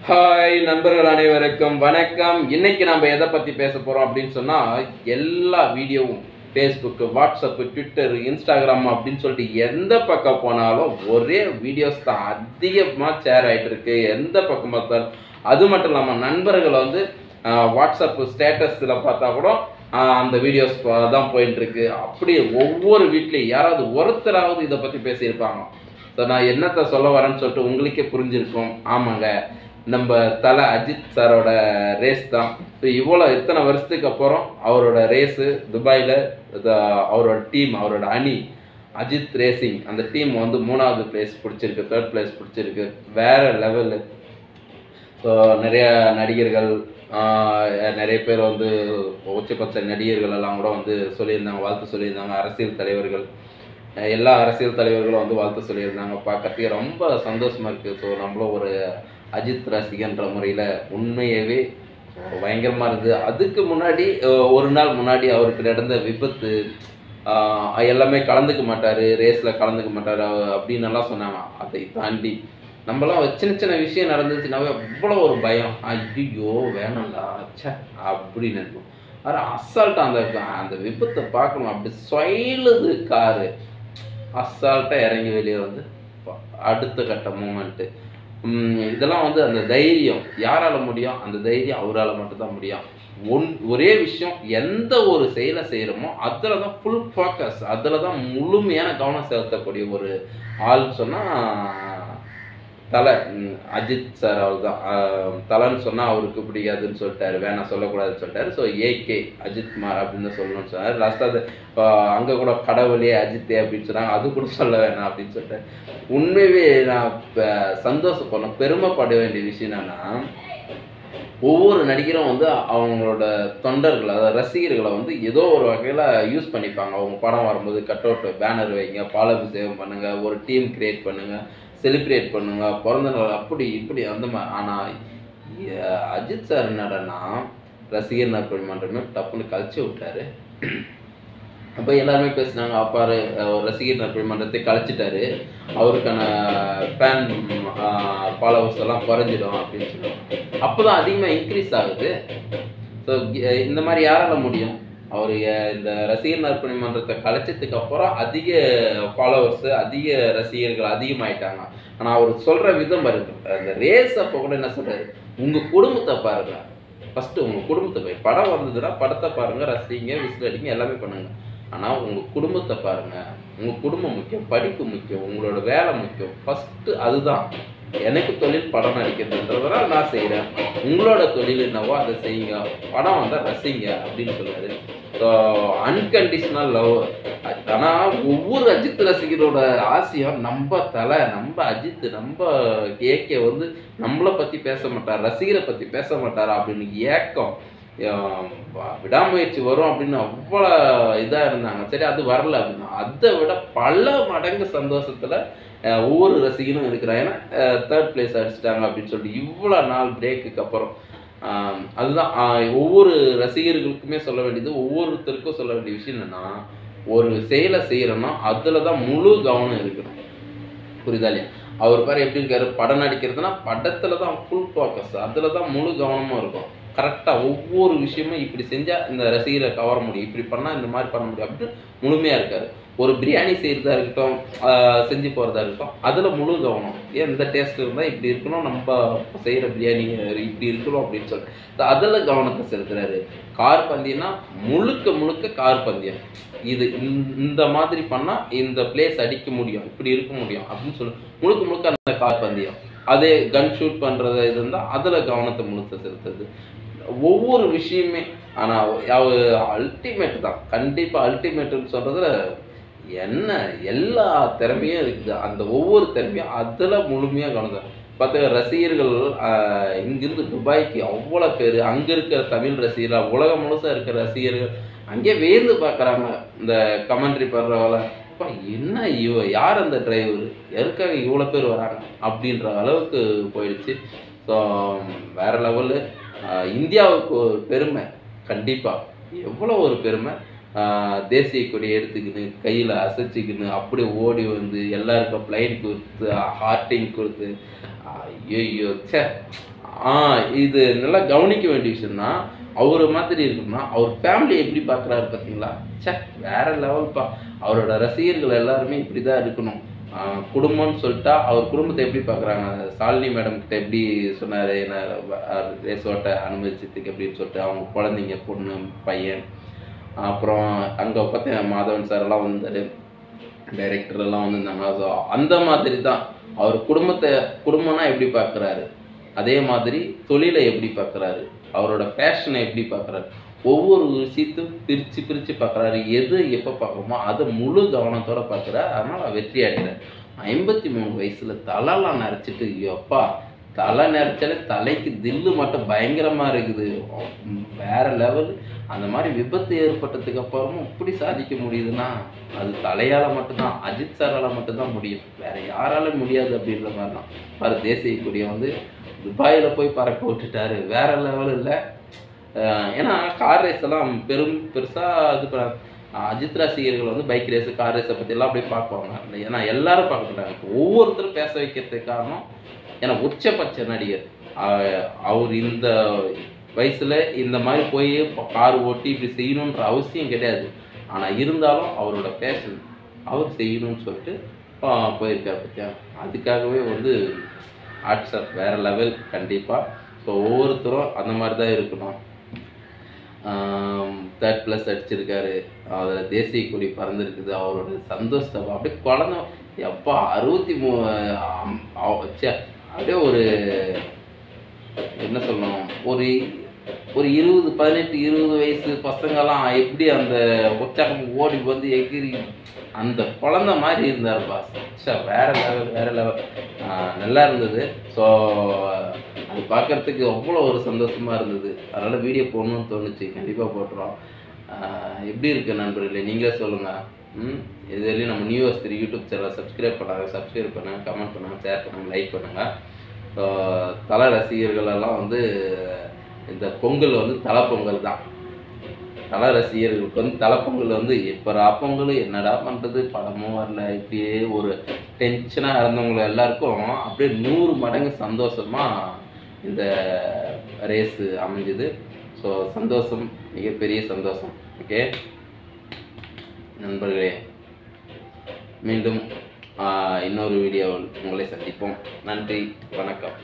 Hi நண்பர்கள் அனைவருக்கும் வணக்கம். இன்னைக்கு நம்ம எதை பற்றி பேச போகிறோம் அப்படின்னு சொன்னால், எல்லா வீடியோவும் ஃபேஸ்புக்கு, வாட்ஸ்அப்பு, ட்விட்டர், இன்ஸ்டாகிராம் அப்படின்னு சொல்லிட்டு எந்த பக்கம் போனாலும் ஒரே வீடியோஸ் தான் அதிகமாக ஷேர் ஆகிட்டு இருக்கு. எந்த பக்கம் பார்த்தாலும். அது மட்டும் இல்லாமல் நண்பர்களை வந்து வாட்ஸ்அப்பு ஸ்டேட்டஸில் பார்த்தா கூட அந்த வீடியோஸ் தான் போயிட்டு இருக்கு. அப்படி ஒவ்வொரு வீட்லேயும் யாராவது ஒருத்தராவது இதை பற்றி பேசியிருப்பாங்க. ஸோ நான் என்னத்தை சொல்ல வரேன்னு சொல்லிட்டு உங்களுக்கே புரிஞ்சிருக்கும். ஆமாங்க, நம்ம தலை அஜித் சாரோட ரேஸ் தான். ஸோ இத்தனை வருஷத்துக்கு அப்புறம் அவரோட ரேஸு துபாயில் அவரோட டீம், அவரோட அணி அஜித் ரேசிங், அந்த டீம் வந்து 3வது பிளேஸ் பிடிச்சிருக்கு, 3rd பிளேஸ் பிடிச்சிருக்கு. வேற லெவலு. ஸோ நிறைய நடிகர்கள், நிறைய பேர் வந்து உச்சபட்ச நடிகர்கள் எல்லாம் கூட வந்து சொல்லியிருந்தாங்க, வாழ்த்து சொல்லியிருந்தாங்க. அரசியல் தலைவர்கள், எல்லா அரசியல் தலைவர்களும் வந்து வாழ்த்து சொல்லியிருந்தாங்க. பார்க்கறதுக்கு ரொம்ப சந்தோஷமாக இருக்குது. ஸோ நம்மளும் ஒரு அஜித் ரசிகன்ற முறையில் உண்மையாகவே பயங்கரமாக இருந்தது. அதுக்கு முன்னாடி ஒரு நாள் முன்னாடி அவருக்கு நடந்த விபத்து, எல்லாமே கலந்துக்க மாட்டார், ரேஸில் கலந்துக்க மாட்டார் அப்படின்னு எல்லாம் சொன்னாங்க. அதை தாண்டி நம்மளாம் சின்ன சின்ன விஷயம் நடந்துச்சுனாவே அவ்வளோ ஒரு பயம். ஐயோ வேணாம்டா ச்சே அப்படின்னு இருக்கும். ஆனால் அசால்ட்டாக அந்த விபத்தை பார்க்கணும். அப்படி சொயிலுது காரு, அசால்ட்டாக இறங்கி வெளியே வந்து அடுத்த கட்ட மூமெண்ட்டு. இதெல்லாம் வந்து அந்த தைரியம் யாரால் முடியும்? அந்த தைரியம் அவரால் மட்டும்தான் முடியும். ஒரே விஷயம், எந்த ஒரு செயலை செய்கிறோமோ அதில் தான் ஃபுல் ஃபோக்கஸ், அதில் தான் முழுமையான கவனம் செலுத்தக்கூடிய ஒரு ஆள்னு சொன்னால் தலை அஜித் சார். அவர் தான். தலைன்னு சொன்னால் அவருக்கு பிடிக்காதுன்னு சொல்லிட்டாரு, வேணாம் சொல்லக்கூடாதுன்னு சொல்லிட்டாரு. ஸோ ஏகே அஜித் குமார் அப்படின்னு தான் சொல்லணும்னு சொன்னார். லாஸ்ட்டாக அது அங்கே கூட கடவுளே அஜித்தே அப்படின்னு சொன்னாங்க, அது கூட சொல்ல வேணாம் அப்படின்னு சொல்லிட்டாரு. உண்மையாகவே நான் சந்தோஷப்படணும், பெருமைப்பட வேண்டிய விஷயம் என்னன்னா, ஒவ்வொரு நடிகரும் வந்து அவங்களோட தொண்டர்களை, அதாவது ரசிகர்களை வந்து ஏதோ ஒரு வகையில் யூஸ் பண்ணிப்பாங்க. அவங்க படம் வரும்போது கட் அவுட் பேனர் வைங்க, பாலாபிஷேகம் பண்ணுங்கள், ஒரு டீம் கிரியேட் பண்ணுங்கள், செலிப்ரேட் பண்ணுங்க, பிறந்த நாள் அப்படி இப்படி அந்த மாதிரி. ஆனால் அஜித் சார் என்னடனா ரசிகர் நற்பணி மன்றமே டப்புன்னு கழிச்சு விட்டாரு. அப்போ எல்லாருமே பேசினாங்க, அப்பாரு ரசிகர் நற்பணி மன்றத்தை கழிச்சிட்டாரு, அவருக்கான ஃபேன் ஃபாலோவர்ஸ் எல்லாம் குறைஞ்சிடும் அப்படின்னு சொல்லுவாங்க. அப்போ தான் அதிகமாக இன்க்ரீஸ் ஆகுது. ஸோ இந்த மாதிரி யாரால முடியும்? அவர் இந்த ரசிகர் நற்பணி மன்றத்தை கலைச்சதுக்கு அப்புறம் அதிக ஃபாலோவர்ஸு, அதிக ரசிகர்கள் அதிகமாயிட்டாங்க. ஆனால் அவர் சொல்கிற விதம் பாருங்க. அந்த ரேஸ் அப்போ கூட என்ன சொல்கிறாரு, உங்கள் குடும்பத்தை பாருங்க, ஃபஸ்ட்டு உங்கள் குடும்பத்தை போய் படம் வந்ததுன்னா படத்தை பாருங்கள், ரசிங்க, விசில் அடிங்க, எல்லாமே பண்ணுங்கள். ஆனால் உங்கள் குடும்பத்தை பாருங்கள். உங்கள் குடும்பம் முக்கியம், படிப்பு முக்கியம், உங்களோட வேலை முக்கியம். ஃபஸ்ட்டு அதுதான். எனக்கு தொழில் படம் நடிக்கிறதுன்றதுனால நான் செய்கிறேன், உங்களோட தொழில் என்னவோ அதை செய்யுங்க, படம் வந்தால் ரசிங்க அப்படின்னு சொல்லுவாரு. So unconditional love. ஆனால் ஒவ்வொரு அஜித் ரசிகரோட ஆசையும் நம்ம தலை, நம்ம அஜித், நம்ம கேகே வந்து நம்மளை பற்றி பேச மாட்டார், ரசிகரை பற்றி பேச மாட்டார் அப்படின்னு ஏக்கம். விடாமுயற்சி வரும் அப்படின்னு அவ்வளோ இதாக இருந்தாங்க. சரி, அது வரல அப்படின்னா அதை விட பல மடங்கு சந்தோஷத்தில் ஒவ்வொரு ரசிகனும் இருக்கிறாங்க. ஏன்னா 3rd பிளேஸ் அடிச்சிட்டாங்க அப்படின்னு சொல்லிட்டு இவ்வளோ நாள் பிரேக்குக்கு அப்புறம். அதுதான் ஒவ்வொரு ரசிகர்களுக்குமே சொல்ல வேண்டியது, ஒவ்வொருத்தருக்கும் சொல்ல வேண்டிய விஷயம் என்னன்னா, ஒரு செயலை செய்கிறோன்னா அதில் தான் முழு கவனம் இருக்கணும். புரியுதா இல்லையா? அவர் பாரு எப்படி இருக்காரு, படம் நடிக்கிறதுனா படத்தில் தான் ஃபுல் ஃபோக்கஸ், அதில் தான் முழு கவனமும் இருக்கும். கரெக்டாக ஒவ்வொரு விஷயமும் இப்படி செஞ்சால் இந்த ரசிகரை கவர முடியும், இப்படி பண்ணால் இந்த மாதிரி பண்ண முடியும் அப்படின்னு முழுமையாக இருக்கார். ஒரு பிரியாணி செய்கிறதா இருக்கட்டும், செஞ்சு போகிறதா இருக்கட்டும், அதில் முழு கவனம். ஏன் இந்த டேஸ்ட் இருந்தால் இப்படி இருக்கணும், நம்ம செய்கிற பிரியாணி இப்படி இருக்கணும் அப்படின்னு சொல்லிட்டு அதில் கவனத்தை செலுத்துறாரு. கார் பந்தயம்னா முழுக்க முழுக்க கார் பந்தயம். இது இந்த மாதிரி பண்ணால் இந்த பிளேஸ் அடிக்க முடியும், இப்படி இருக்க முடியும் அப்படின்னு சொல்லி முழுக்க முழுக்க அந்த கார் பந்தயம். அதே கன் ஷூட் பண்ணுறது இது இருந்தால் அதில் கவனத்தை முழுக்க செலுத்துறது. ஒவ்வொரு விஷயமே. ஆனால் அல்டிமேட் தான், கண்டிப்பாக அல்டிமேட்டுன்னு சொல்கிறதுல என்ன எல்லா திறமையும் இருக்குது. அந்த ஒவ்வொரு திறமையும் அதில் முழுமையாக கவனம். பார்த்து ரசிகர்கள் இங்கிருந்து துபாய்க்கு அவ்வளோ பேர், அங்கே இருக்கிற தமிழ் ரசிகர்கள், உலகம் முழுசாக இருக்கிற ரசிகர்கள் அங்கேயே வேந்து பார்க்குறாங்க. இந்த கமெண்ட்ரி பண்ணுறவங்கள, அப்பா என்ன யார் அந்த டிரைவர், எதுக்காக இவ்வளோ பேர் வராங்க அப்படின்ற அளவுக்கு போயிடுச்சு. ஸோ வேறு லெவலு. இந்தியாவுக்கு ஒரு பெருமை, கண்டிப்பாக எவ்வளோ ஒரு பெருமை. தேசிய கொடி எடுத்துக்கின்னு கையில் அசைச்சிக்கின்னு அப்படி ஓடி வந்து எல்லாருக்கும் ப்ளைன் கொடுத்து ஹார்ட்டிங் கொடுத்து, ஐயோ சே இது நல்லா கவனிக்க வேண்டிய விஷயம் தான். அவரு மாதிரி இருக்குன்னா அவர் ஃபேமிலி எப்படி பார்க்குறாரு பார்த்தீங்களா? ச்சே வேற லெவல்ப்பா. அவரோட ரசிகர்கள் எல்லாருமே இப்படி தான் இருக்கணும். குடும்பம்னு சொல்லிட்டா அவர் குடும்பத்தை எப்படி பார்க்குறாங்க? ஷாலினி மேடம் கிட்ட எப்படி சொன்னாரு, என்ன ரேஸ் ஓட்ட அனுமதிச்சதுக்கு எப்படின்னு சொல்லிட்டு அவங்க குழந்தைங்க, பொண்ணு, பையன். அப்புறம் அங்கே பார்த்தேன் மாதவன் சார் எல்லாம் வந்தாரு, டைரக்டர் எல்லாம் வந்திருந்தாங்க. ஸோ அந்த மாதிரி தான் அவர் குடும்பம்னா எப்படி பார்க்குறாரு, அதே மாதிரி தொழிலை எப்படி பார்க்குறாரு, அவரோட ஃபேஷனை எப்படி பார்க்குறாரு, ஒவ்வொரு விஷயத்தையும் பிரித்து பார்க்குறாரு. எது எப்போ பார்க்கணுமோ அதை முழு கவனத்தோடு பார்க்குறாரு. அதனால் வெற்றி அடைகிறார். 53 வயசில் தலைலாம் நரைச்சிட்டு எப்பா தலை நரைச்சாலே தலைக்கு தில்லு மட்டும் பயங்கரமாக இருக்குது. வேற லெவல். அந்த மாதிரி விபத்து ஏற்பட்டதுக்கு அப்புறமும் இப்படி சாதிக்க முடியுதுன்னா அது தலையால் மட்டும்தான், அஜித் சாரால் மட்டும்தான் முடியும். வேற யாராலும் முடியாது அப்படின்ற மாதிரி தான். பாரு தேசிய கொடியை வந்து துபாயில் போய் பறக்க விட்டுட்டாரு. வேற லெவல் இல்லை. ஏன்னா கார் ரேஸ் எல்லாம் பெருசாக இது அஜித் ரசிகர்கள் வந்து பைக் ரேஸு, கார் ரேஸை பற்றியெல்லாம் அப்படியே பார்ப்பாங்க. ஏன்னா எல்லாரும் பார்க்க மாட்டாங்க. ஒவ்வொருத்தரும் பேச வைக்கிறதுக்கு காரணம் ஏன்னா உச்சபட்ச நடிகர். அவர் இந்த வயசில் இந்த மாதிரி போய் கார் ஓட்டி இப்படி செய்யணுன்ற அவசியம் கிடையாது. ஆனால் இருந்தாலும் அவரோட பேஷன் அவர் செய்யணும்னு சொல்லிட்டு போயிருக்கார் பற்றியா. அதுக்காகவே வந்து வாட்ஸ்அப் வேறு லெவல் கண்டிப்பாக. ஸோ ஒவ்வொருத்தரும் அந்த மாதிரி தான் இருக்கணும். 3+ அடிச்சிருக்காரு. அதில் தேசிய கொடி பறந்துருக்குது. அவரோட சந்தோஷத்தை அப்படியே குழந்தை எப்பா 63 அப்படியே ஒரு என்ன சொல்லணும், ஒரு 18-20 வயசு பசங்கள்லாம் எப்படி அந்த உற்சாகம் ஓடி வந்து எகிரி அந்த குழந்தை மாதிரி இருந்தாருப்பா. வேற லெவல் நல்லா இருந்தது. ஸோ அது பார்க்குறதுக்கு அவ்வளோ ஒரு சந்தோஷமாக இருந்தது. அதனால் வீடியோ போடணும்னு தோணுச்சு. கண்டிப்பாக போட்டுருவோம். எப்படி இருக்கு நண்பர்களே, நீங்களே சொல்லுங்கள். இது வரையும் நம்ம நியூஸ் 3 யூடியூப் சேனலை சப்ஸ்கிரைப் பண்ணுங்கள், கமெண்ட் பண்ணுங்கள், ஷேர் பண்ணுங்கள், லைக் பண்ணுங்கள். ஸோ தலை ரசிகர்களெல்லாம் வந்து இந்த பொங்கல் வந்து தலை பொங்கல் தான். தலை ரசிகர்களுக்கு வந்து தலைப்பொங்கல் வந்து எப்போ பொங்கல் என்னடா பண்ணுறது, படமும் வரல, இப்படியே ஒரு டென்ஷனாக இருந்தவங்க எல்லாருக்கும் அப்படியே 100 மடங்கு சந்தோஷமாக இந்த ரேஸு அமைஞ்சுது. ஸோ சந்தோஷம், மிகப்பெரிய சந்தோஷம். ஓகே நண்பர்களே, மீண்டும் இன்னொரு வீடியோவில் உங்களை சந்திப்போம். நன்றி, வணக்கம்.